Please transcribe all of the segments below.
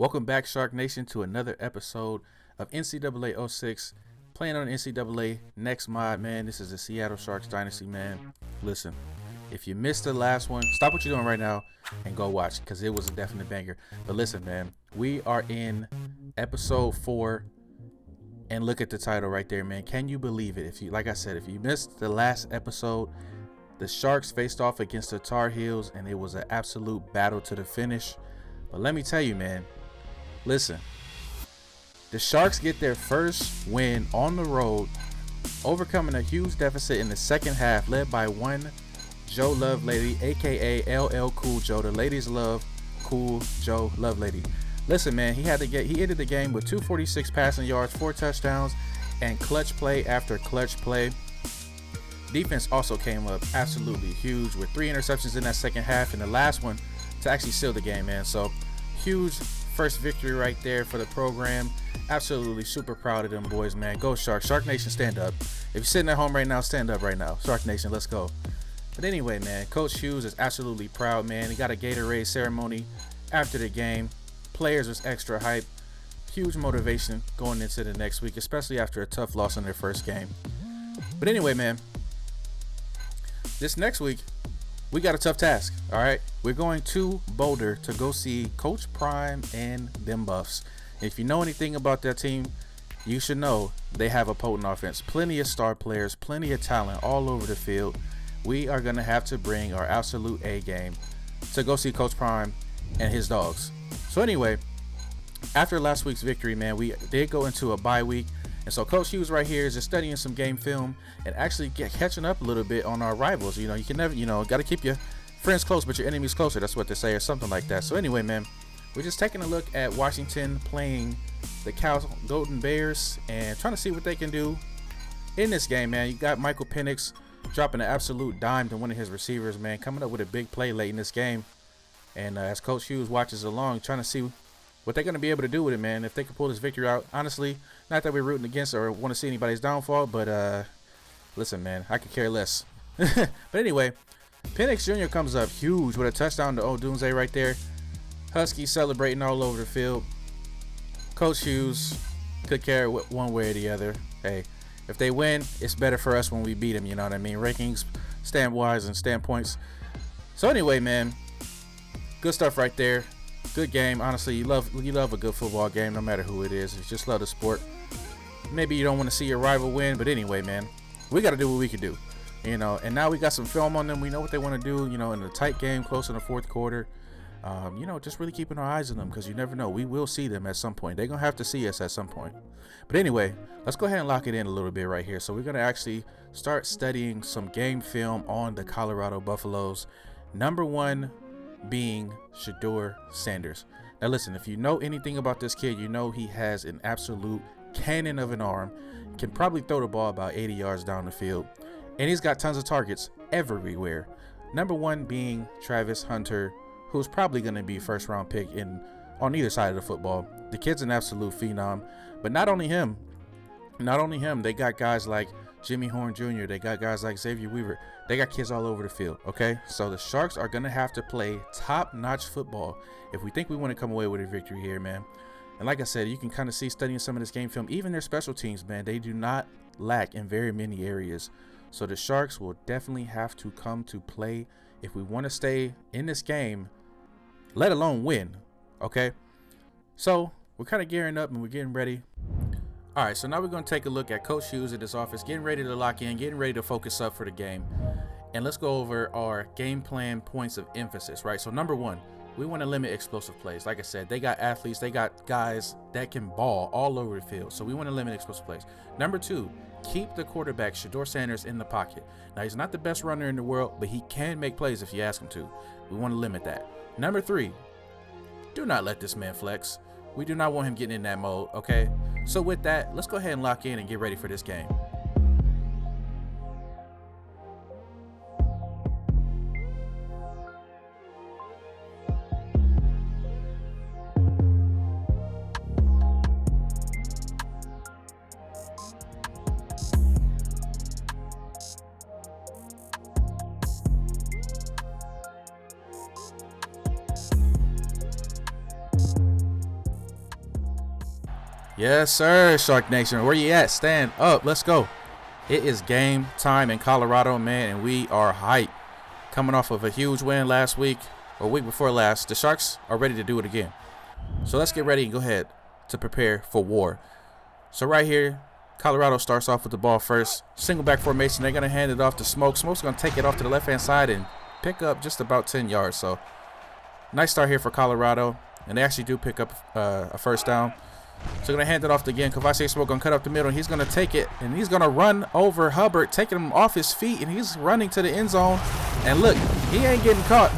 Welcome back, Shark Nation, to another episode of NCAA 06, playing on NCAA Next Mod, man. This is the Seattle Sharks Dynasty, man. Listen, if you missed the last one, stop what you're doing right now and go watch, because it was a definite banger. But listen, man, we are in episode 4, and look at the title right there, man. Can you believe it? If you, like I said, if you missed the last episode, the Sharks faced off against the Tar Heels, and it was an absolute battle to the finish. But let me tell you, man, listen, the Sharks get their first win on the road, overcoming a huge deficit in the second half, led by one Joe Lovelady, aka LL Cool Joe. The ladies love Cool Joe Lovelady. Listen, man, he ended the game with 246 passing yards, 4 touchdowns, and clutch play after clutch play. Defense also came up absolutely huge with 3 interceptions in that second half, and the last one to actually seal the game, man. So huge first victory right there for the program. Absolutely super proud of them boys, man. Go Sharks. Shark Nation, stand up. If you're sitting at home right now, stand up right now. Shark Nation, let's go. But anyway, man, Coach Hughes is absolutely proud, man. He got a Gatorade ceremony after the game. Players was extra hype. Huge motivation going into the next week, especially after a tough loss in their first game. But anyway, man, this next week, we got a tough task, all right? We're going to Boulder to go see Coach Prime and them Buffs. If you know anything about that team, you should know they have a potent offense. Plenty of star players, plenty of talent all over the field. We are going to have to bring our absolute A game to go see Coach Prime and his dogs. So anyway, after last week's victory, man, we did go into a bye week. And so Coach Hughes right here is just studying some game film and actually catching up a little bit on our rivals. You know, you can never, got to keep your friends close, but your enemies closer. That's what they say, or something like that. So anyway, man, we're just taking a look at Washington playing the Golden Bears and trying to see what they can do in this game, man. You got Michael Penix dropping an absolute dime to one of his receivers, man, coming up with a big play late in this game. And as Coach Hughes watches along, trying to see what they're going to be able to do with it, man, if they can pull this victory out. Honestly, not that we're rooting against or want to see anybody's downfall, but listen, man, I could care less. But anyway, Penix Jr. comes up huge with a touchdown to Odunze right there. Huskies celebrating all over the field. Coach Hughes could care one way or the other. Hey, if they win, it's better for us when we beat them, you know what I mean? Rankings, stand-wise, and standpoints. So anyway, man, good stuff right there. Good game. Honestly, you love a good football game, no matter who it is. You just love the sport. Maybe you don't want to see your rival win, but anyway, man, we got to do what we can do, and now we got some film on them. We know what they want to do, in a tight game close in the fourth quarter. Just really keeping our eyes on them, because you never know. We will see them at some point. They're going to have to see us at some point. But anyway, let's go ahead and lock it in a little bit right here. So we're going to actually start studying some game film on the Colorado Buffaloes. Number 1 being Shedeur Sanders. Now listen, if you know anything about this kid, you know he has an absolute cannon of an arm, can probably throw the ball about 80 yards down the field, and he's got tons of targets everywhere. Number 1 being Travis Hunter, who's probably going to be first round pick on either side of the football. The kid's an absolute phenom. But not only him, they got guys like Jimmy Horn Jr., they got guys like Xavier Weaver. They got kids all over the field, okay? So the Sharks are going to have to play top-notch football if we think we want to come away with a victory here, man. And like I said, you can kind of see studying some of this game film, even their special teams, man, they do not lack in very many areas. So the Sharks will definitely have to come to play if we want to stay in this game, let alone win, okay? So we're kind of gearing up and we're getting ready. All right, so now we're going to take a look at Coach Hughes at his office, getting ready to lock in, getting ready to focus up for the game. And let's go over our game plan points of emphasis, right? So number 1, we want to limit explosive plays. Like I said, they got athletes, they got guys that can ball all over the field. So we want to limit explosive plays. Number 2, keep the quarterback, Shedeur Sanders, in the pocket. Now, he's not the best runner in the world, but he can make plays if you ask him to. We want to limit that. Number 3, do not let this man flex. We do not want him getting in that mode, okay? So with that, let's go ahead and lock in and get ready for this game. Yes, sir, Shark Nation. Where you at? Stand up. Let's go. It is game time in Colorado, man, and we are hyped. Coming off of a huge win last week, or week before last, the Sharks are ready to do it again. So let's get ready and go ahead to prepare for war. So right here, Colorado starts off with the ball first. Single back formation. They're going to hand it off to Smoke. Smoke's going to take it off to the left-hand side and pick up just about 10 yards. So nice start here for Colorado. And they actually do pick up a first down. So going to hand it off again. Kavasi Smoke going to cut up the middle. And he's going to take it. And he's going to run over Hubbard, taking him off his feet. And he's running to the end zone. And look, he ain't getting caught.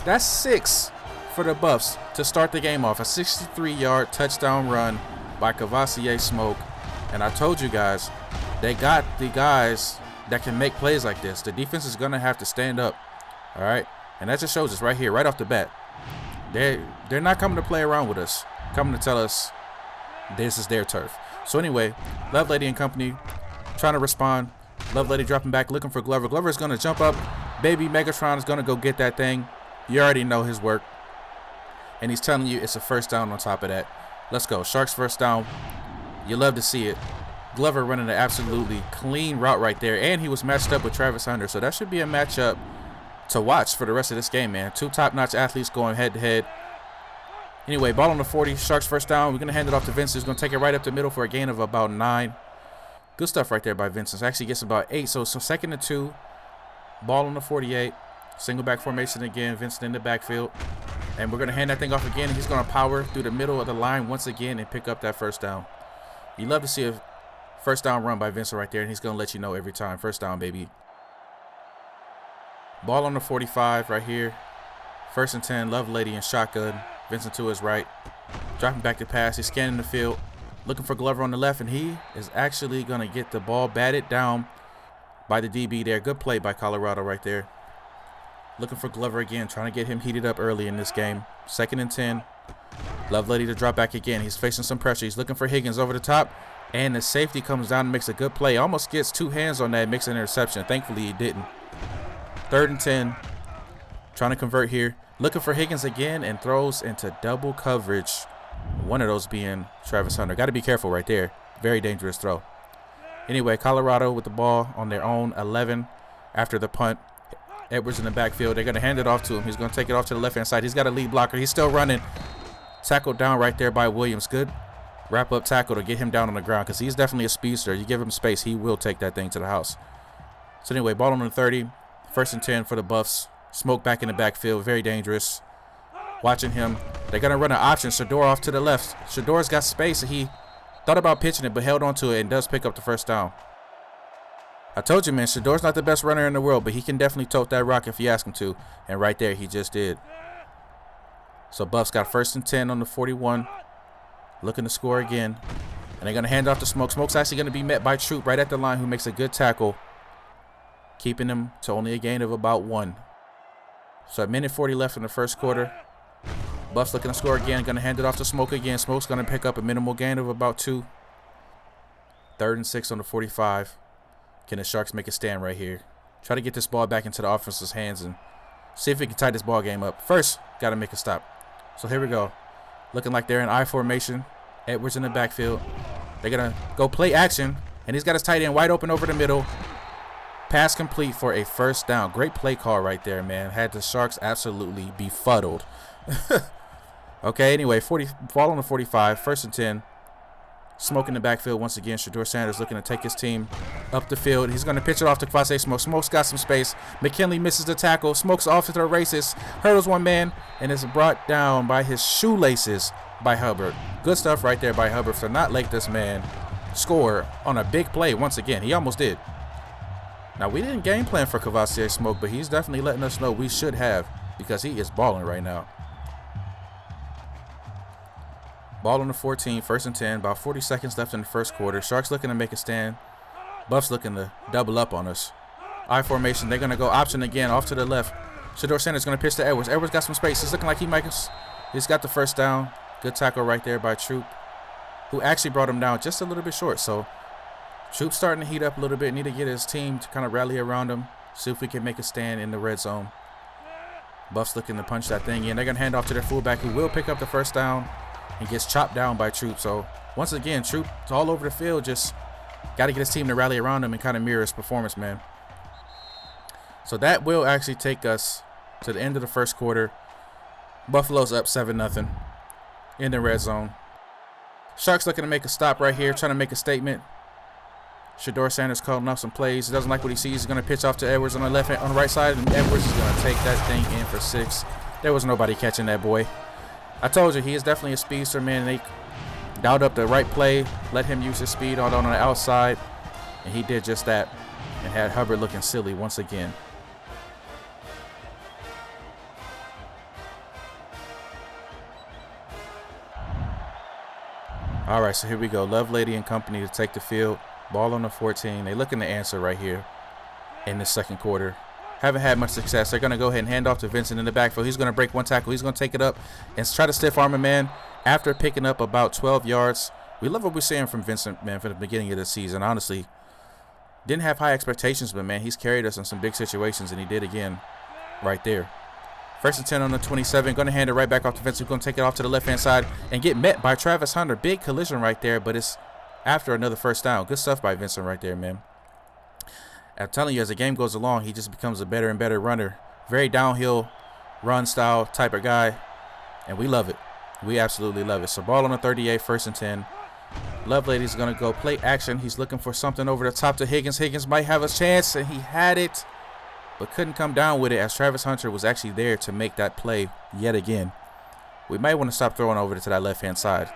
That's 6 for the Buffs to start the game off. A 63-yard touchdown run by Kavasi Smoke. And I told you guys, they got the guys that can make plays like this. The defense is going to have to stand up. All right. And that just shows us right here, right off the bat. They're not coming to play around with us. Coming to tell us this is their turf. So anyway, Lovelady and company trying to respond. Lovelady dropping back, looking for Glover. Glover is going to jump up. Baby Megatron is going to go get that thing. You already know his work. And he's telling you it's a first down on top of that. Let's go. Sharks first down. You love to see it. Glover running an absolutely clean route right there. And he was matched up with Travis Hunter. So that should be a matchup to watch for the rest of this game, man. Two top-notch athletes going head-to-head. Anyway, ball on the 40. Sharks first down. We're going to hand it off to Vincent. He's going to take it right up the middle for a gain of about 9. Good stuff right there by Vincent. Actually gets about 8. So second and 2. Ball on the 48. Single back formation again. Vincent in the backfield. And we're going to hand that thing off again. And he's going to power through the middle of the line once again and pick up that first down. You love to see a first down run by Vincent right there. And he's going to let you know every time. First down, baby. Ball on the 45 right here. First and 10. Lovelady and shotgun. Vincent to his right. Dropping back to pass. He's scanning the field. Looking for Glover on the left. And he is actually going to get the ball batted down by the DB there. Good play by Colorado right there. Looking for Glover again. Trying to get him heated up early in this game. Second and 10. Lovelady to drop back again. He's facing some pressure. He's looking for Higgins over the top. And the safety comes down and makes a good play. Almost gets 2 hands on that. Makes an interception. Thankfully, he didn't. Third and 10. Trying to convert here. Looking for Higgins again and throws into double coverage. One of those being Travis Hunter. Got to be careful right there. Very dangerous throw. Anyway, Colorado with the ball on their own 11 after the punt. Edwards in the backfield. They're going to hand it off to him. He's going to take it off to the left-hand side. He's got a lead blocker. He's still running. Tackled down right there by Williams. Good wrap-up tackle to get him down on the ground because he's definitely a speedster. You give him space, he will take that thing to the house. So anyway, ball on the 30. First and 10 for the Buffs. Smoke back in the backfield. Very dangerous. Watching him. They're going to run an option. Shador off to the left. Shador's got space. And he thought about pitching it, but held on to it and does pick up the first down. I told you, man, Shador's not the best runner in the world, but he can definitely tote that rock if you ask him to. And right there, he just did. So Buffs got first and 10 on the 41. Looking to score again. And they're going to hand off to Smoke. Smoke's actually going to be met by Troop right at the line, who makes a good tackle, keeping him to only a gain of about 1. So a minute 40 left in the first quarter. Buffs looking to score again. Going to hand it off to Smoke again. Smoke's going to pick up a minimal gain of about 2. Third and 6 on the 45. Can the Sharks make a stand right here? Try to get this ball back into the offense's hands and see if we can tie this ball game up. First, got to make a stop. So here we go. Looking like they're in I formation. Edwards in the backfield. They're going to go play action. And he's got his tight end wide open over the middle. Pass complete for a first down. Great play call right there, man. Had the Sharks absolutely befuddled. Okay, anyway, ball on the 45. First and 10. Smoke in the backfield once again. Shador Sanders looking to take his team up the field. He's going to pitch it off to Kvase Smoke. Smoke's got some space. McKinley misses the tackle. Smoke's off to the races. Hurdles one man and is brought down by his shoelaces by Hubbard. Good stuff right there by Hubbard to not let this man score on a big play once again. He almost did. Now, we didn't game plan for Kvase Smoke, but he's definitely letting us know we should have because he is balling right now. Ball on the 14, first and 10, about 40 seconds left in the first quarter. Sharks looking to make a stand. Buffs looking to double up on us. I formation, they're going to go option again off to the left. Shador Sanders going to pitch to Edwards. Edwards got some space. He's looking like he's got the first down. Good tackle right there by Troop, who actually brought him down just a little bit short. So Troop's starting to heat up a little bit. Need to get his team to kind of rally around him. See if we can make a stand in the red zone. Buffs looking to punch that thing in. They're going to hand off to their fullback, who will pick up the first down and gets chopped down by Troop. So once again, troops all over the field. Just got to get his team to rally around him and kind of mirror his performance, man. So that will actually take us to the end of the first quarter. Buffalo's up 7-0 in the red zone. Sharks looking to make a stop right here, trying to make a statement. Shedeur Sanders calling off some plays. He doesn't like what he sees. He's going to pitch off to Edwards on the right side, and Edwards is going to take that thing in for 6. There was nobody catching that boy. I told you, he is definitely a speedster, man. They dialed up the right play, let him use his speed on the outside, and he did just that and had Hubbard looking silly once again. All right, so here we go. Lovelady and company to take the field. Ball on the 14. They looking to answer right here in the second quarter. Haven't had much success. They're going to go ahead and hand off to Vincent in the backfield. He's going to break one tackle. He's going to take it up and try to stiff arm a man after picking up about 12 yards. We love what we're seeing from Vincent, man, from the beginning of the season. Honestly, didn't have high expectations, but, man, he's carried us in some big situations, and he did again right there. 1st and 10 on the 27. Going to hand it right back off to Vincent. Going to take it off to the left-hand side and get met by Travis Hunter. Big collision right there, but it's after another first down. Good stuff by Vincent right there, man. I'm telling you, as the game goes along, he just becomes a better and better runner. Very downhill run style type of guy, and we love it. We absolutely love it. So ball on the 38, 1st and 10. Lovelady's going to go play action. He's looking for something over the top to Higgins. Higgins might have a chance, and he had it, but couldn't come down with it as Travis Hunter was actually there to make that play yet again. We might want to stop throwing over to that left-hand side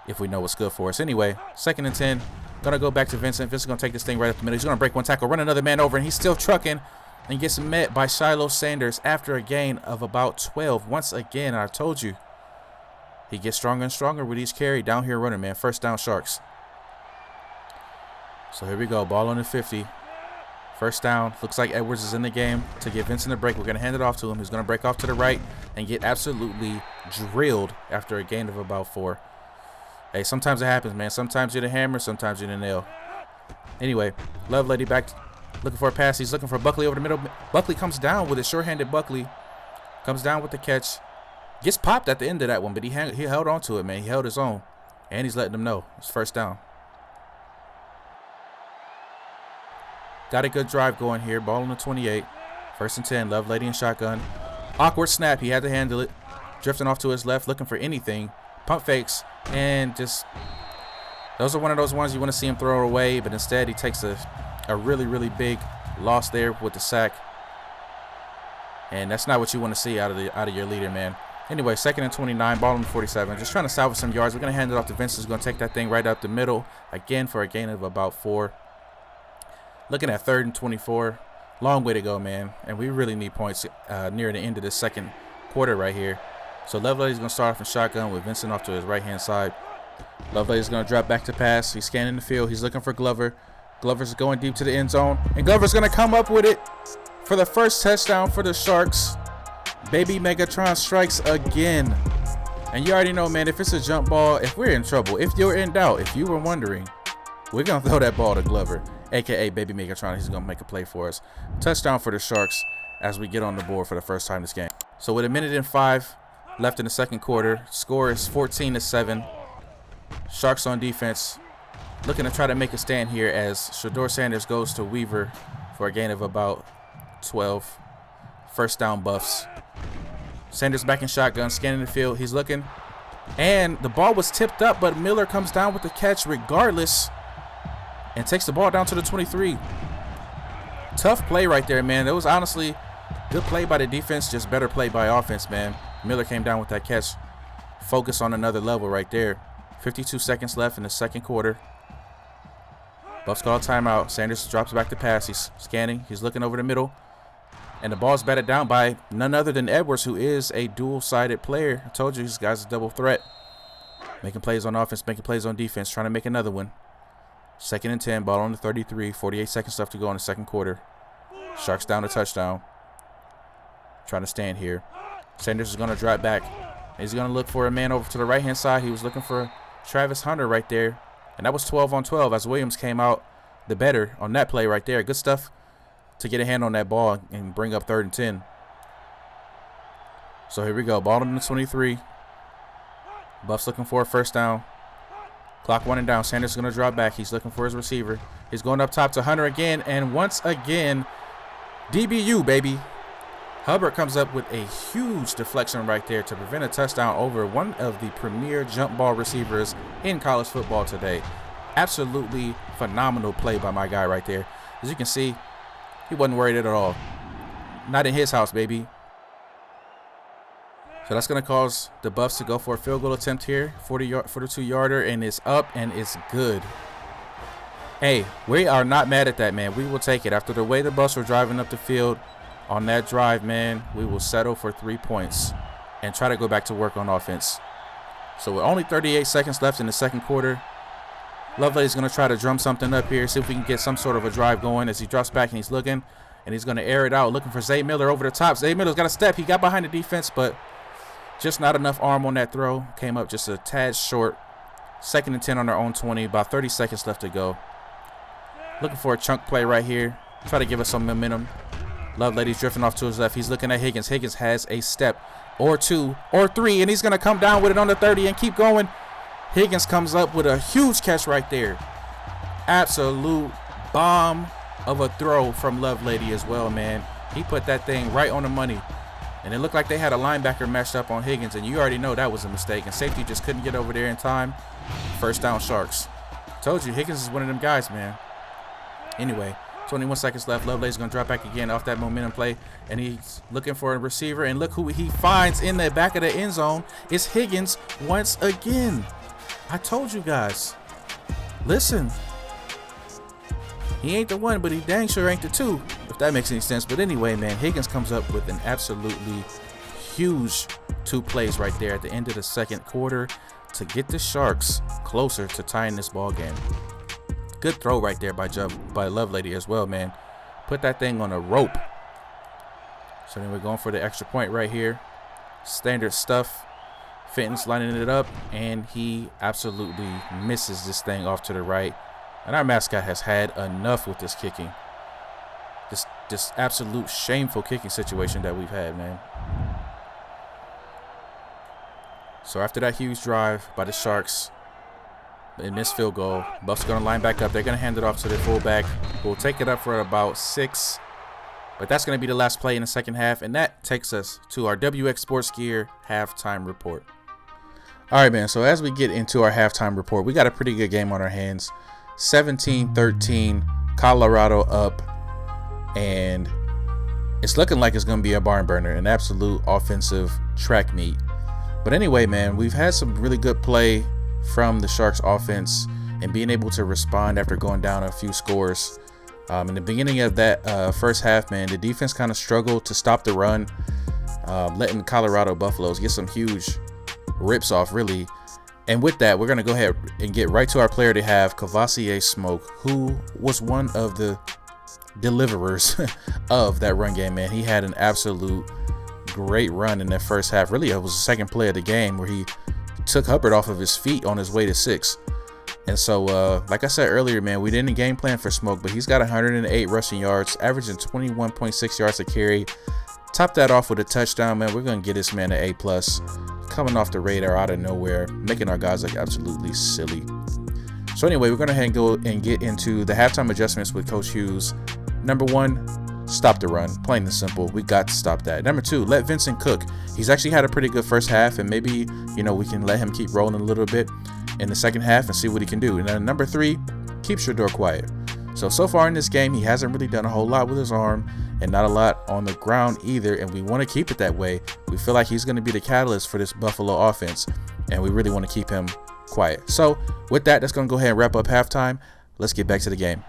if we know what's good for us. Anyway, 2nd and 10. Going to go back to Vincent. Vincent's going to take this thing right up the middle. He's going to break one tackle, run another man over, and he's still trucking and gets met by Shiloh Sanders after a gain of about 12. Once again, I told you, he gets stronger and stronger with each carry. Down here running, man. 1st down, Sharks. So here we go. Ball on the 50. 1st down. Looks like Edwards is in the game to get Vincent a break. We're going to hand it off to him. He's going to break off to the right and get absolutely drilled after a gain of about 4. Hey, sometimes it happens, man. Sometimes you're the hammer, sometimes you're the nail. Anyway, Lovelady back looking for a pass. He's looking for Buckley over the middle. Buckley comes down with it. Sure-handed Buckley comes down with the catch. Gets popped at the end of that one, but he held on to it, man. He held his own, and he's letting them know it's 1st down. Got a good drive going here. Ball on the 28. 1st and 10. Lovelady in shotgun. Awkward snap. He had to handle it. Drifting off to his left, looking for anything. Pump fakes, and just those are one of those ones you want to see him throw away, but instead he takes a really, really big loss there with the sack, and that's not what you want to see out of your leader, man. Anyway, 2nd and 29, ball on the 47, just trying to salvage some yards. We're going to hand it off to Vince. He's going to take that thing right up the middle again for a gain of about 4. Looking at 3rd and 24, long way to go, man, and we really need points near the end of the second quarter right here. So Lovelady's going to start off in shotgun with Vincent off to his right-hand side. Lovelady's going to drop back to pass. He's scanning the field. He's looking for Glover. Glover's going deep to the end zone. And Glover's going to come up with it for the first touchdown for the Sharks. Baby Megatron strikes again. And you already know, man, if it's a jump ball, if we're in trouble, if you're in doubt, if you were wondering, we're going to throw that ball to Glover, a.k.a. Baby Megatron. He's going to make a play for us. Touchdown for the Sharks as we get on the board for the first time this game. So with 1:05 left in the second quarter, score is 14-7. Sharks on defense looking to try to make a stand here as Shedeur Sanders goes to Weaver for a gain of about 12. 1st down, Buffs. Sanders back in shotgun, scanning the field. He's looking, and the ball was tipped up, but Miller comes down with the catch regardless and takes the ball down to the 23. Tough play right there, man. It was honestly good play by the defense, just better play by offense, man. Miller came down with that catch. Focus on another level right there. 52 seconds left in the second quarter. Buffs call a timeout. Sanders drops back to pass. He's scanning. He's looking over the middle. And the ball's batted down by none other than Edwards, who is a dual-sided player. I told you, this guy's a double threat. Making plays on offense, making plays on defense, trying to make another one. 2nd and 10, ball on the 33. 48 seconds left to go in the second quarter. Sharks down a touchdown. Trying to stand here. Sanders is going to drop back. He's going to look for a man over to the right-hand side. He was looking for Travis Hunter right there. And that was 12 on 12 as Williams came out the better on that play right there. Good stuff to get a hand on that ball and bring up 3rd and 10. So here we go. Ball on the 23. Buffs looking for a 1st down. Clock running down. Sanders is going to drop back. He's looking for his receiver. He's going up top to Hunter again. And once again, DBU, baby. Hubbard comes up with a huge deflection right there to prevent a touchdown over one of the premier jump ball receivers in college football today. Absolutely phenomenal play by my guy right there. As you can see, he wasn't worried at all. Not in his house, baby. So that's going to cause the Buffs to go for a field goal attempt here. 42-yarder, and it's up, and it's good. Hey, we are not mad at that, man. We will take it. After the way the Buffs were driving up the field on that drive, man, we will settle for 3 points and try to go back to work on offense. So with only 38 seconds left in the second quarter, Lovelady's going to try to drum something up here, see if we can get some sort of a drive going as he drops back and he's looking, and he's going to air it out, looking for Zay Miller over the top. Zay Miller's got a step. He got behind the defense, but just not enough arm on that throw. Came up just a tad short. 2nd and 10 on their own 20. About 30 seconds left to go. Looking for a chunk play right here. Try to give us some momentum. Lovelady's drifting off to his left. He's looking at Higgins. Higgins has a step or 2 or 3, and he's going to come down with it on the 30 and keep going. Higgins comes up with a huge catch right there. Absolute bomb of a throw from Lovelady as well, man. He put that thing right on the money. And it looked like they had a linebacker matched up on Higgins, and you already know that was a mistake. And safety just couldn't get over there in time. First down, Sharks. Told you, Higgins is one of them guys, man. Anyway, 21 seconds left. Lovelady's going to drop back again off that momentum play. And he's looking for a receiver. And look who he finds in the back of the end zone. It's Higgins once again. I told you guys. Listen. He ain't the one, but he dang sure ain't the two, if that makes any sense. But anyway, man, Higgins comes up with an absolutely huge 2 plays right there at the end of the second quarter to get the Sharks closer to tying this ball game. Good throw right there by Lovelady as well, man. Put that thing on a rope. So then we're going for the extra point right here. Standard stuff. Fenton's lining it up, and he absolutely misses this thing off to the right. And our mascot has had enough with this kicking. This absolute shameful kicking situation that we've had, man. So after that huge drive by the Sharks, in this field goal, Buffs are going to line back up. They're going to hand it off to their fullback, who will take it up for about 6. But that's going to be the last play in the second half, and that takes us to our WX Sports Gear halftime report. All right, man, so as we get into our halftime report, we got a pretty good game on our hands. 17-13, Colorado up, and it's looking like it's going to be a barn burner, an absolute offensive track meet. But anyway, man, we've had some really good play from the Sharks offense and being able to respond after going down a few scores. In the beginning of that first half, man, the defense kind of struggled to stop the run, letting Colorado Buffaloes get some huge rips off, really. And with that, we're going to go ahead and get right to our player to have, Cavassier Smoke, who was one of the deliverers of that run game, man. He had an absolute great run in that first half. Really, it was the second play of the game where he took Hubbard off of his feet on his way to 6. And so, like I said earlier, man, we didn't game plan for Smoke, but he's got 108 rushing yards, averaging 21.6 yards a carry. Top that off with a touchdown, man. We're going to get this man an A+. Coming off the radar out of nowhere, making our guys look absolutely silly. So anyway, we're going to go and get into the halftime adjustments with Coach Hughes. Number 1, stop the run. Plain and simple. We got to stop that. Number 2, let Vincent cook. He's actually had a pretty good first half, and maybe, we can let him keep rolling a little bit in the second half and see what he can do. And then number 3, keep Shador quiet. So far in this game, he hasn't really done a whole lot with his arm and not a lot on the ground either, and we want to keep it that way. We feel like he's going to be the catalyst for this Buffalo offense, and we really want to keep him quiet. So with that, that's going to go ahead and wrap up halftime. Let's get back to the game.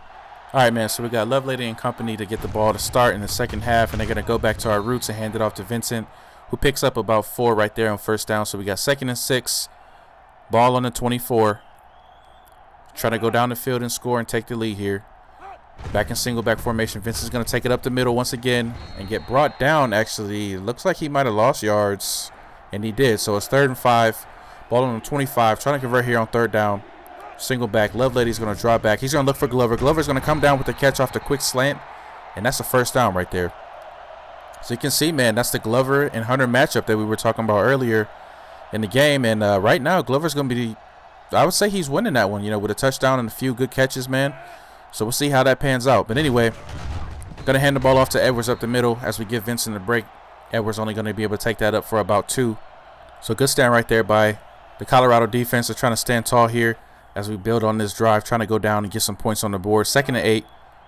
All right, man, so we got Lovelady and company to get the ball to start in the second half, and they're going to go back to our roots and hand it off to Vincent, who picks up about 4 right there on first down. So we got 2nd and 6, ball on the 24. Trying to go down the field and score and take the lead here. Back in single back formation. Vincent's going to take it up the middle once again and get brought down, actually. Looks like he might have lost yards, and he did. So it's 3rd and 5. Ball on the 25. Trying to convert here on 3rd down. Single back. Lovelady's going to draw back. He's going to look for Glover. Glover's going to come down with the catch off the quick slant, and that's a first down right there. So you can see, man, that's the Glover and Hunter matchup that we were talking about earlier in the game. And right now, Glover's going to be I would say he's winning that one, you know, with a touchdown and a few good catches, man. So we'll see how that pans out. But anyway, going to hand the ball off to Edwards up the middle as we give Vincent a break. Edwards only going to be able to take that up for about 2. So good stand right there by the Colorado defense. They're trying to stand tall here as we build on this drive, trying to go down and get some points on the board. 2nd and 8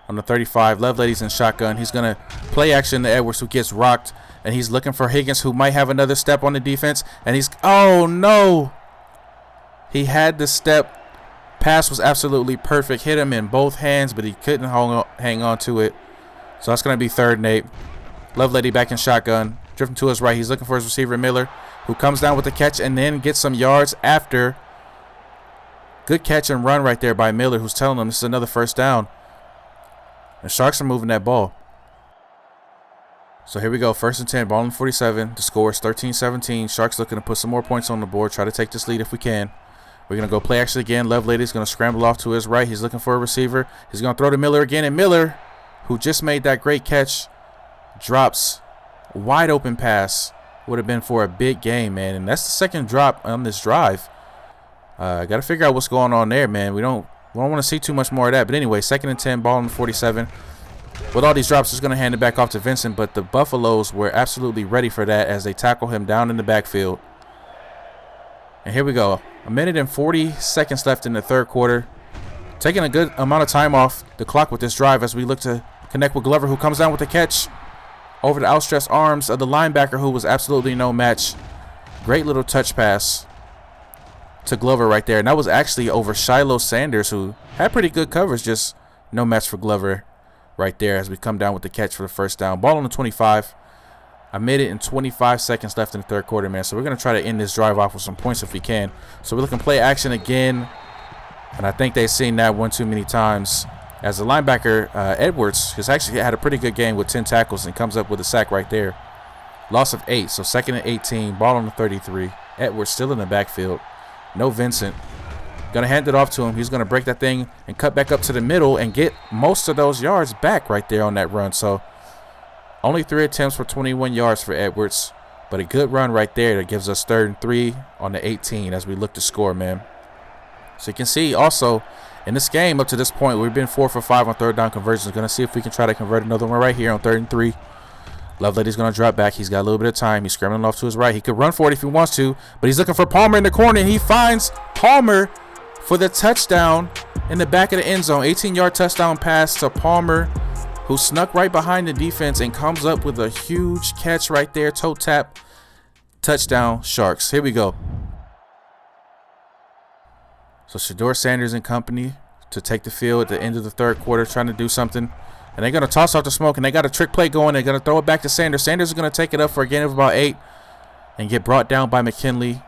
on the 35. Lovelady's in shotgun. He's going to play action to Edwards, who gets rocked, and he's looking for Higgins, who might have another step on the defense. And he's, oh no, he had the step. Pass was absolutely perfect. Hit him in both hands, but he couldn't hang on to it. So that's going to be 3rd and 8. Lovelady back in shotgun, drifting to his right. He's looking for his receiver, Miller, who comes down with the catch and then gets some yards after. Good catch and run right there by Miller, who's telling him this is another 1st down. The Sharks are moving that ball. So here we go, 1st and 10, ball on 47. The score is 13-17. Sharks looking to put some more points on the board, try to take this lead if we can. We're going to go play action again. Lovelady's going to scramble off to his right. He's looking for a receiver. He's going to throw to Miller again, and Miller, who just made that great catch, drops wide open pass. Would have been for a big game, man. And that's the 2nd drop on this drive. Got to figure out what's going on there, man. We don't want to see too much more of that. But anyway, 2nd and 10, ball on 47. With all these drops, he's going to hand it back off to Vincent. But the Buffaloes were absolutely ready for that as they tackle him down in the backfield. And here we go. 1 minute and 40 seconds left in the 3rd quarter. Taking a good amount of time off the clock with this drive as we look to connect with Glover, who comes down with the catch over the outstretched arms of the linebacker, who was absolutely no match. Great little touch pass to Glover right there. And that was actually over Shiloh Sanders, who had pretty good coverage, just no match for Glover right there as we come down with the catch for the 1st down. Ball on the 25. 1 minute and 25 seconds left in the 3rd quarter, man. So we're going to try to end this drive off with some points if we can. So we're looking play action again. And I think they've seen that one too many times. As the linebacker, Edwards, has actually had a pretty good game with 10 tackles and comes up with a sack right there. Loss of 8, so 2nd and 18, ball on the 33. Edwards still in the backfield. No Vincent. Going to hand it off to him. He's going to break that thing and cut back up to the middle and get most of those yards back right there on that run. So only 3 attempts for 21 yards for Edwards, but a good run right there that gives us 3rd and 3 on the 18 as we look to score, man. So you can see also in this game up to this point, we've been 4 for 5 on 3rd down conversions. Going to see if we can try to convert another one right here on 3rd and 3. Lovelady's going to drop back. He's got a little bit of time. He's scrambling off to his right. He could run for it if he wants to, but he's looking for Palmer in the corner, and he finds Palmer for the touchdown in the back of the end zone. 18-yard touchdown pass to Palmer, who snuck right behind the defense and comes up with a huge catch right there. Toe tap, touchdown, Sharks. Here we go. So Shedeur Sanders and company to take the field at the end of the 3rd quarter, trying to do something. And they're going to toss off the smoke, and they got a trick play going. They're going to throw it back to Sanders. Sanders is going to take it up for a gain of about 8 and get brought down by McKinley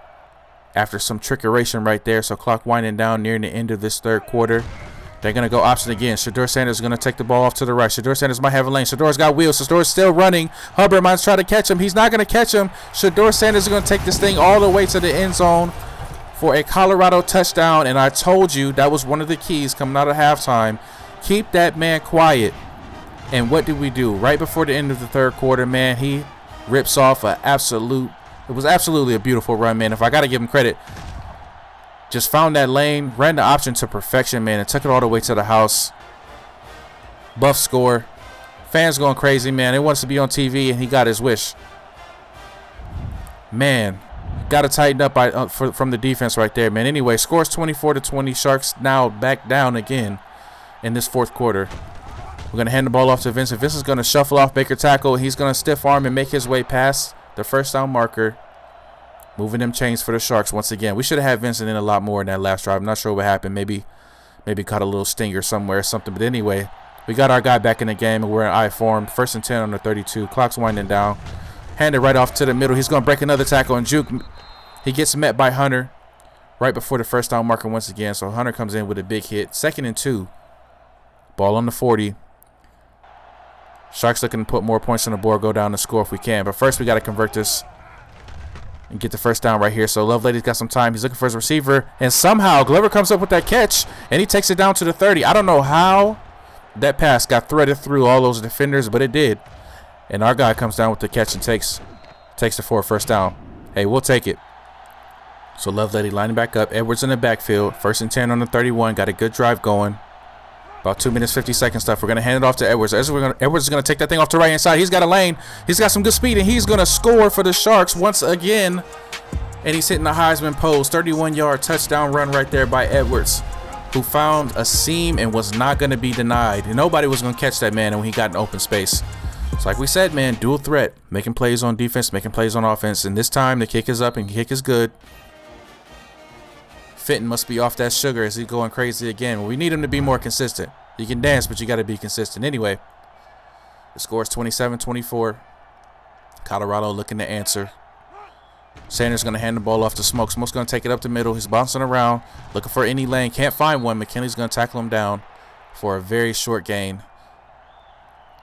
after some trickeration right there. So clock winding down near the end of this 3rd quarter. They're going to go option again. Shedeur Sanders is going to take the ball off to the right. Shedeur Sanders might have a lane. Shedeur's got wheels. Shedeur's still running. Hubbard might try to catch him. He's not going to catch him. Shedeur Sanders is going to take this thing all the way to the end zone for a Colorado touchdown. And I told you that was one of the keys coming out of halftime. Keep that man quiet. And what did we do? Right before the end of the 3rd quarter, man, he rips off it was absolutely a beautiful run, man. If I got to give him credit, just found that lane, ran the option to perfection, man, and took it all the way to the house. Buff score. Fans going crazy, man. They wants to be on TV, and he got his wish. Man, got to tighten up from the defense right there, man. Anyway, scores 24-20. Sharks now back down again in this 4th quarter. We're going to hand the ball off to Vincent. Vincent's going to shuffle off Baker tackle. He's going to stiff arm and make his way past the 1st down marker. Moving them chains for the Sharks once again. We should have had Vincent in a lot more in that last drive. I'm not sure what happened. Maybe caught a little stinger somewhere or something. But anyway, we got our guy back in the game, and we're in I form. 1st and 10 on the 32. Clock's winding down. Hand it right off to the middle. He's going to break another tackle and juke. He gets met by Hunter right before the 1st down marker once again. So Hunter comes in with a big hit. 2nd and 2. Ball on the 40. Sharks looking to put more points on the board, go down the score if we can. But first, we got to convert this and get the 1st down right here. So Lovelady's got some time. He's looking for his receiver. And somehow, Glover comes up with that catch, and he takes it down to the 30. I don't know how that pass got threaded through all those defenders, but it did. And our guy comes down with the catch and takes it for a 1st down. Hey, we'll take it. So Lovelady lining back up. Edwards in the backfield. 1st and 10 on the 31. Got a good drive going. About 2 minutes, 50 seconds left. We're going to hand it off to Edwards. Edwards is going to take that thing off to right hand side. He's got a lane. He's got some good speed, and he's going to score for the Sharks once again. And he's hitting the Heisman pose. 31-yard touchdown run right there by Edwards, who found a seam and was not going to be denied. And nobody was going to catch that man when he got in open space. So like we said, man, dual threat. Making plays on defense, making plays on offense. And this time, the kick is up and the kick is good. Fenton must be off that sugar as he's going crazy again. We need him to be more consistent. You can dance, but you got to be consistent. Anyway, the score is 27-24. Colorado looking to answer. Sanders going to hand the ball off to Smoke. Smoke's going to take it up the middle. He's bouncing around, looking for any lane. Can't find one. McKinley's going to tackle him down for a very short gain.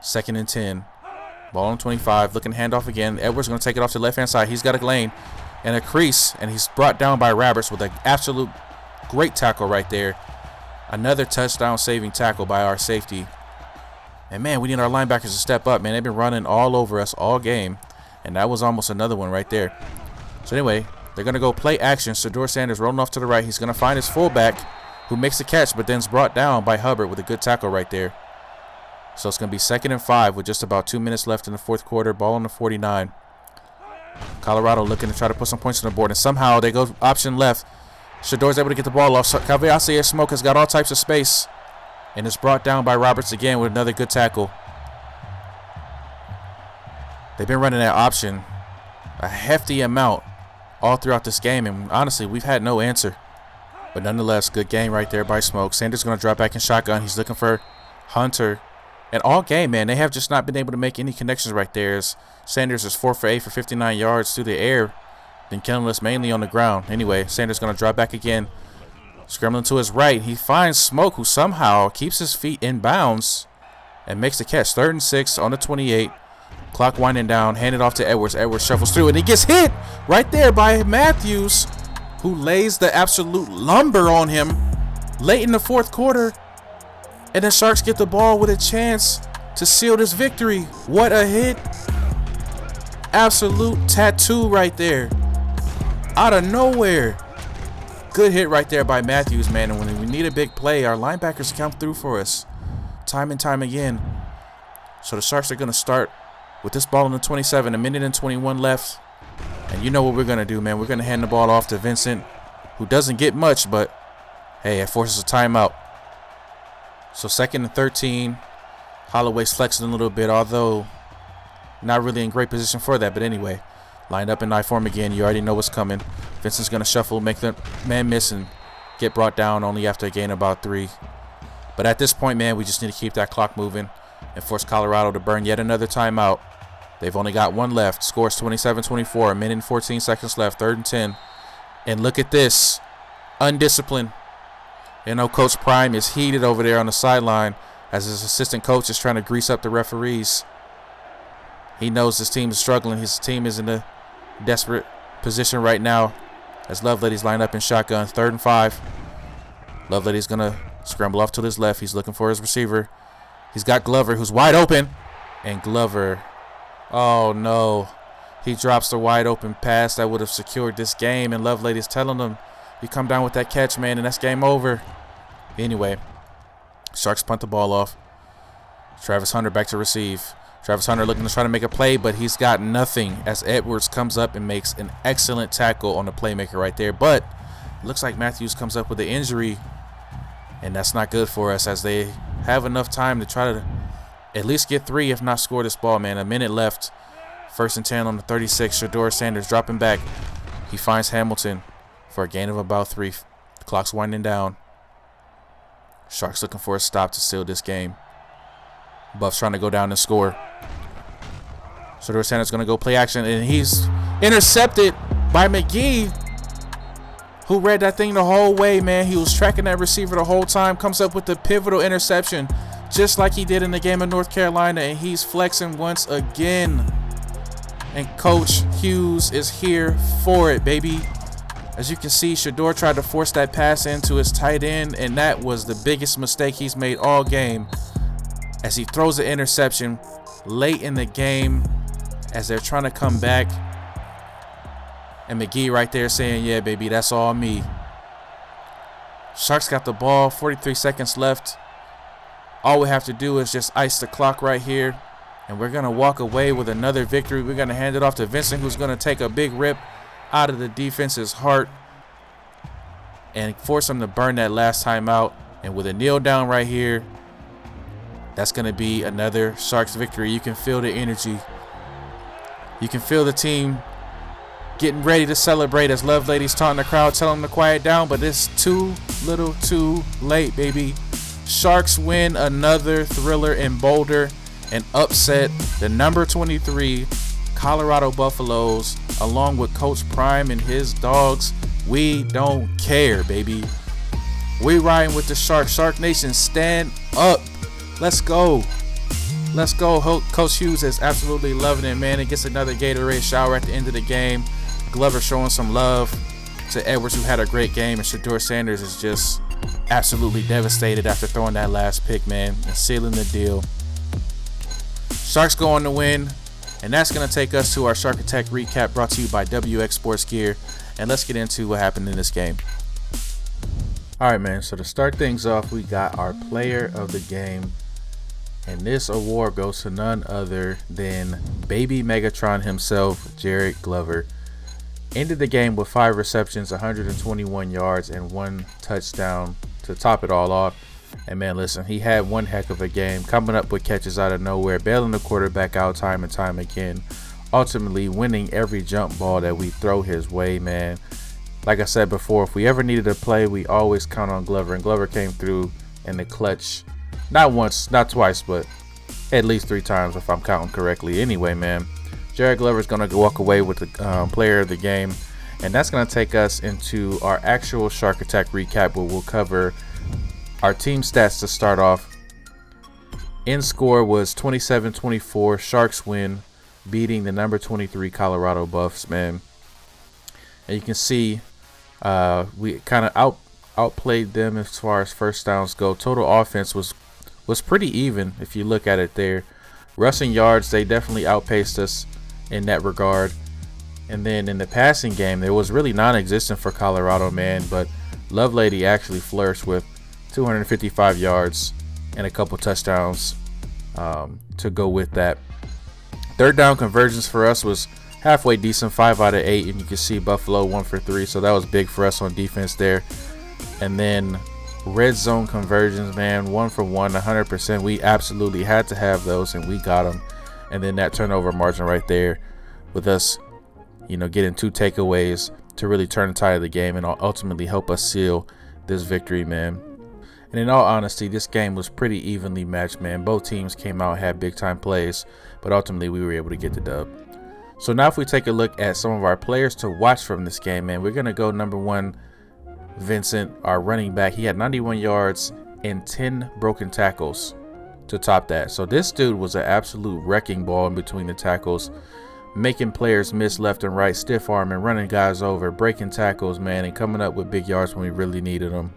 2nd and 10. Ball on 25. Looking to hand off again. Edwards going to take it off to the left-hand side. He's got a lane and a crease, and he's brought down by Roberts with an absolute great tackle right there. Another touchdown saving tackle by our safety. And man, we need our linebackers to step up, man. They've been running all over us all game, and that was almost another one right there. So anyway, they're going to go play action. Shedeur Sanders rolling off to the right. He's going to find his fullback, who makes the catch, but then is brought down by Hubbard with a good tackle right there. So it's going to be 2nd and 5 with just about 2 minutes left in the 4th quarter. Ball on the 49. Colorado looking to try to put some points on the board, and somehow they go option left. Shedeur's able to get the ball off. So Cavalier Smoke has got all types of space, and is brought down by Roberts again with another good tackle. They've been running that option a hefty amount all throughout this game, and honestly, we've had no answer. But nonetheless, good game right there by Smoke. Sanders going to drop back in shotgun. He's looking for Hunter. And all game, man, they have just not been able to make any connections right there. As Sanders is 4 for 8 for 59 yards through the air, been killing us mainly on the ground. Anyway, Sanders going to drop back again. Scrambling to his right. He finds Smoke, who somehow keeps his feet in bounds and makes the catch. 3rd and 6 on the 28. Clock winding down. Handed off to Edwards. Edwards shuffles through, and he gets hit right there by Matthews, who lays the absolute lumber on him late in the 4th quarter. And the Sharks get the ball with a chance to seal this victory. What a hit. Absolute tattoo right there. Out of nowhere. Good hit right there by Matthews, man. And when we need a big play, our linebackers come through for us time and time again. So the Sharks are going to start with this ball on the 27. 1:21 left. And you know what we're going to do, man. We're going to hand the ball off to Vincent, who doesn't get much, but hey, it forces a timeout. So 2nd and 13. Holloway's flexing a little bit, although not really in great position for that. But anyway, lined up in I form again. You already know what's coming. Vincent's going to shuffle, make the man miss, and get brought down only after a gain of about 3. But at this point, man, we just need to keep that clock moving and force Colorado to burn yet another timeout. They've only got one left. Scores 27-24. 1:14 seconds left. 3rd and 10. And look at this. Undisciplined. You know, Coach Prime is heated over there on the sideline as his assistant coach is trying to grease up the referees. He knows his team is struggling. His team is in a desperate position right now as Lovelady's lined up in shotgun. 3rd and 5. Lovelady's going to scramble off to his left. He's looking for his receiver. He's got Glover, who's wide open. And Glover, oh no. He drops the wide open pass that would have secured this game. And Lovelady's telling him, you come down with that catch, man, and that's game over. Anyway, Sharks punt the ball off. Travis Hunter back to receive. Travis Hunter looking to try to make a play, but he's got nothing as Edwards comes up and makes an excellent tackle on the playmaker right there. But it looks like Matthews comes up with an injury, and that's not good for us as they have enough time to try to at least get 3, if not score this ball, man. A minute left. 1st and 10 on the 36. Shedeur Sanders dropping back. He finds Hamilton for a gain of about 3. The clock's winding down. Sharks looking for a stop to seal this game. Buff's trying to go down and score. Shedeur Sanders going to go play action, and he's intercepted by McGee, who read that thing the whole way, man. He was tracking that receiver the whole time. Comes up with the pivotal interception, just like he did in the game of North Carolina, and he's flexing once again. And Coach Hughes is here for it, baby. As you can see, Shedeur tried to force that pass into his tight end, and that was the biggest mistake he's made all game, as he throws the interception late in the game as they're trying to come back. And McGee right there saying, yeah, baby, that's all me. Sharks got the ball, 43 seconds left. All we have to do is just ice the clock right here. And we're going to walk away with another victory. We're going to hand it off to Vincent, who's going to take a big rip out of the defense's heart and force him to burn that last time out. And with a kneel down right here, that's going to be another Sharks victory. You can feel the energy. You can feel the team getting ready to celebrate as Lovelady's taunting the crowd, telling them to quiet down, but it's too little too late, baby. Sharks win another thriller in Boulder and upset the number 23 Colorado Buffaloes along with Coach Prime and his dogs. We don't care, baby. We riding with the Sharks. Shark Nation, stand up. Let's go. Let's go. Coach Hughes is absolutely loving it, man. He gets another Gatorade shower at the end of the game. Glover showing some love to Edwards, who had a great game. And Shedeur Sanders is just absolutely devastated after throwing that last pick, man, and sealing the deal. Sharks go on to win. And that's going to take us to our Shark Attack recap brought to you by WX Sports Gear. And let's get into what happened in this game. All right, man. So to start things off, we got our player of the game. And this award goes to none other than Baby Megatron himself, Jared Glover. Ended the game with 5 receptions, 121 yards, and 1 touchdown to top it all off. And man, listen, he had one heck of a game, coming up with catches out of nowhere, bailing the quarterback out time and time again, ultimately winning every jump ball that we throw his way, man. Like I said before, if we ever needed a play, we always count on Glover, and Glover came through in the clutch. Not once, not twice, but at least 3 times if I'm counting correctly. Anyway, man, Jared Glover is going to walk away with the player of the game. And that's going to take us into our actual Shark Attack recap, where we'll cover our team stats to start off. In score was 27-24. Sharks win, beating the number 23 Colorado Buffs, man. And you can see we kind of outplayed them as far as first downs go. Total offense was pretty even if you look at it there. Rushing yards, they definitely outpaced us in that regard. And then in the passing game, there was really non-existent for Colorado, man. But Lovelady actually flourished with 255 yards and a couple touchdowns to go with that. Third down conversions for us was halfway decent, 5 out of 8. And you can see Buffalo 1 for 3. So that was big for us on defense there. And then red zone conversions, man, 1 for 1, 100%. We absolutely had to have those, and we got them. And then that turnover margin right there with us, getting 2 takeaways to really turn the tide of the game and ultimately help us seal this victory, man. And in all honesty, this game was pretty evenly matched, man. Both teams came out, had big time plays, but ultimately we were able to get the dub. So now if we take a look at some of our players to watch from this game, man, we're going to go number 1, Vincent, our running back. He had 91 yards and 10 broken tackles to top that. So this dude was an absolute wrecking ball in between the tackles, making players miss left and right, stiff arming, running guys over, breaking tackles, man, and coming up with big yards when we really needed them.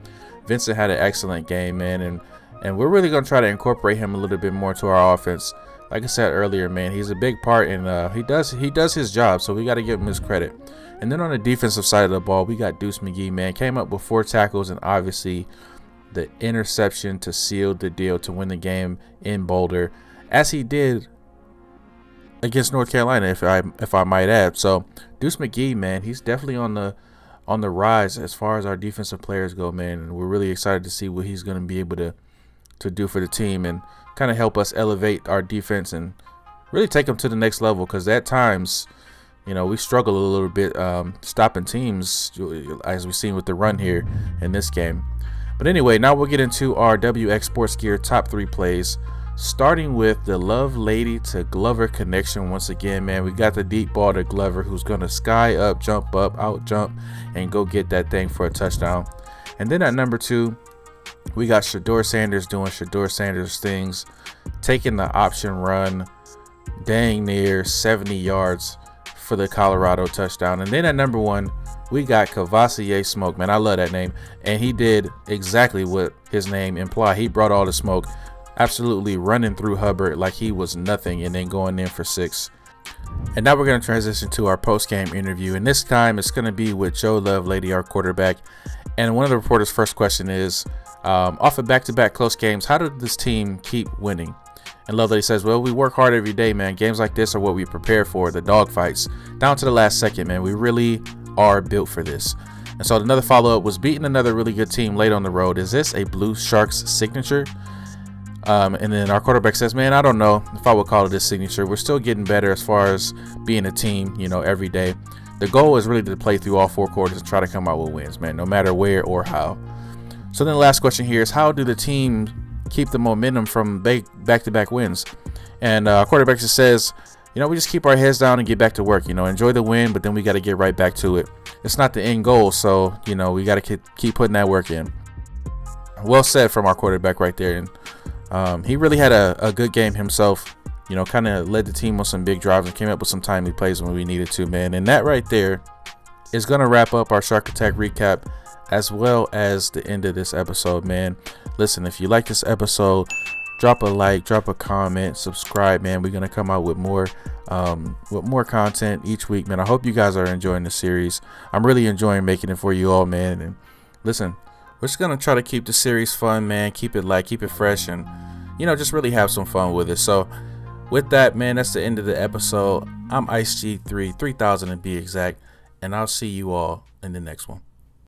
Vincent had an excellent game, man, and we're really going to try to incorporate him a little bit more to our offense. Like I said earlier, man, he's a big part, and he does his job, so we got to give him his credit. And then on the defensive side of the ball, we got Deuce McGee, man. Came up with 4 tackles and obviously the interception to seal the deal to win the game in Boulder, as he did against North Carolina, if I might add. So Deuce McGee, man, he's definitely on the rise as far as our defensive players go, man. And we're really excited to see what he's going to be able to do for the team and kind of help us elevate our defense and really take them to the next level, because at times, we struggle a little bit stopping teams, as we've seen with the run here in this game. But anyway, now we'll get into our WX Sports Gear top 3 plays, starting with the Lovelady to Glover connection. Once again, man, we got the deep ball to Glover, who's going to sky up, jump up, out jump, and go get that thing for a touchdown. And then at number 2, we got Shedeur Sanders doing Shedeur Sanders things, taking the option run, dang near 70 yards for the Colorado touchdown. And then at number 1, we got Cavassier Smoke, man. I love that name. And he did exactly what his name implied. He brought all the smoke, absolutely running through Hubbard like he was nothing, and then going in for 6. And now we're going to transition to our post-game interview, and this time it's going to be with Joe Lovelady, our quarterback. And one of the reporters' first question is, off of back-to-back close games, how did this team keep winning? And Lovelady says, well, we work hard every day, man. Games like this are what we prepare for, the dogfights, down to the last second, man. We really are built for this. And so another follow-up was beating another really good team late on the road. Is this a Blue Sharks signature? And then our quarterback says, man, I don't know if I would call it a signature. We're still getting better as far as being a team, every day. The goal is really to play through all 4 quarters and try to come out with wins, man, no matter where or how. So then the last question here is, how do the team keep the momentum from back-to-back wins? And our quarterback just says, we just keep our heads down and get back to work. Enjoy the win, but then we got to get right back to it. It's not the end goal, so, we got to keep putting that work in. Well said from our quarterback right there. And he really had a good game himself, kind of led the team on some big drives and came up with some timely plays when we needed to, man. And that right there is going to wrap up our Shark Attack recap as well as the end of this episode, man. Listen, if you like this episode, drop a like, drop a comment, subscribe, man. We're going to come out with more content each week, man. I hope you guys are enjoying the series. I'm really enjoying making it for you all, man. And listen, we're just going to try to keep the series fun, man. Keep it light, keep it fresh, and, just really have some fun with it. So with that, man, that's the end of the episode. I'm Ice G3, 3000 to be exact, and I'll see you all in the next one.